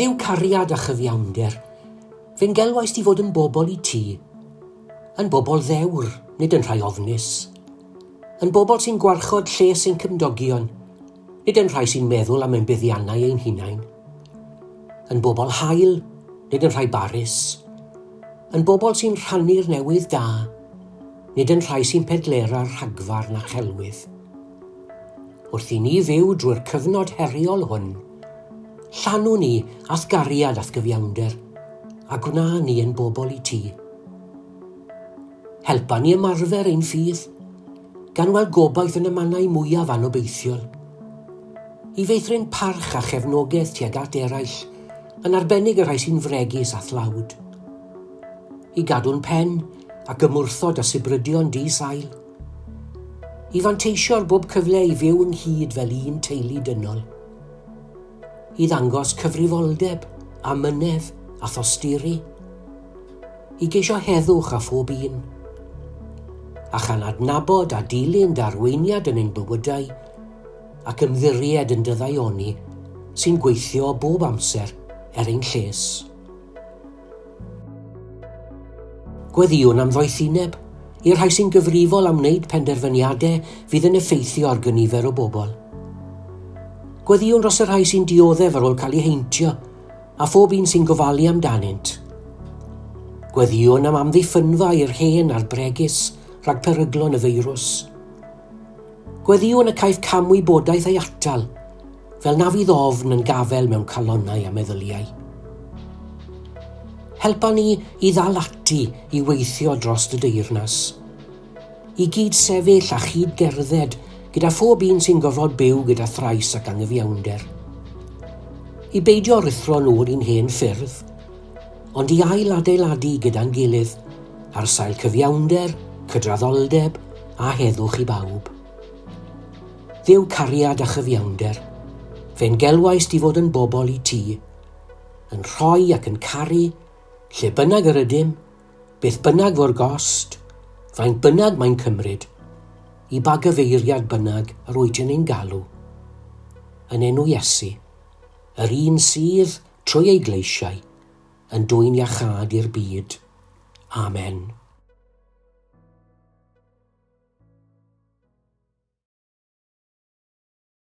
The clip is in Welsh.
Dduw cariad a chyfiawnder, fe'n gelwaist i fod yn bobl i ti, yn bobl ddewr, nid yn rhai ofnus, yn bobl sy'n gwarchod lles ein cymdogion, nid yn rhai sy'n meddwl am ein buddiannau ein hunain, yn bobl hael, nid yn rhai barus, yn bobl sy'n rhannu'r newydd da, nid yn rhai sy'n pedlera'r rhagfar na chelwydd. Wrth i ni fyw drwy'r cyfnod heriol hwn, llanw ni ath gariad ath gyfiawnder, a gwna ni yn bobl i ti. Helpa ni ymarfer ein ffydd, gan weld gobaith yn y mannau mwyaf anobeithiol. I feithrin parch a chefnogaeth tuag at eraill, yn arbennig y rhai sy'n fregus a thlawd. I gadw'n pen ac ymwrthod a sybrydion di-sail. I fanteisio'r bob cyfle i fyw ynghyd fel un teulu dynol. I ddangos cyfrifoldeb, amynedd a thosturi. I geisio heddwch a phob un. A chan adnabod a dilyn darweiniad yn ein bywydau ac ymddiried yn dyddaioni sy'n gweithio bob amser ein lles. Gweddiwn am ddoethineb i'r rhai sy'n gyfrifol am wneud penderfyniadau fydd yn effeithio ar gynifer o bobl. Gweddiwn dros y rhai sy'n dioddef ar ôl cael eu heintio a phob un sy'n gofalu amdanynt. Gweddiwn am amddiffynfa i'r hen a'r bregus rhag peryglon y feirws. Gweddiwn y caiff camwybodaeth ei atal, fel na fydd ofn yn gafel mewn calonnau a meddyliau. Helpa ni i ddal ati i weithio dros y deyrnas. I gyd sefyll a chyd gerdded gyda phob un sy'n gofod byw gyda thrais ac anghyfiawnder. I beidio rithro nhw'r un hen ffyrdd, ond i ail adeiladu gyda'n gilydd ar sail cyfiawnder, cydraddoldeb a heddwch i bawb. Dduw cariad a chyfiawnder, fe'n gelwaist i fod yn bobl i ti, yn rhoi ac yn caru, lle bynnag yr ydym, beth bynnag fo'r gost, faint bynnag mae'n cymryd, i ba gyfeiriad bynnag yr ydym ein galw. Yn enw Iesu, yr un sydd trwy ei gleisiau yn dwyn iachad i'r byd. Amen.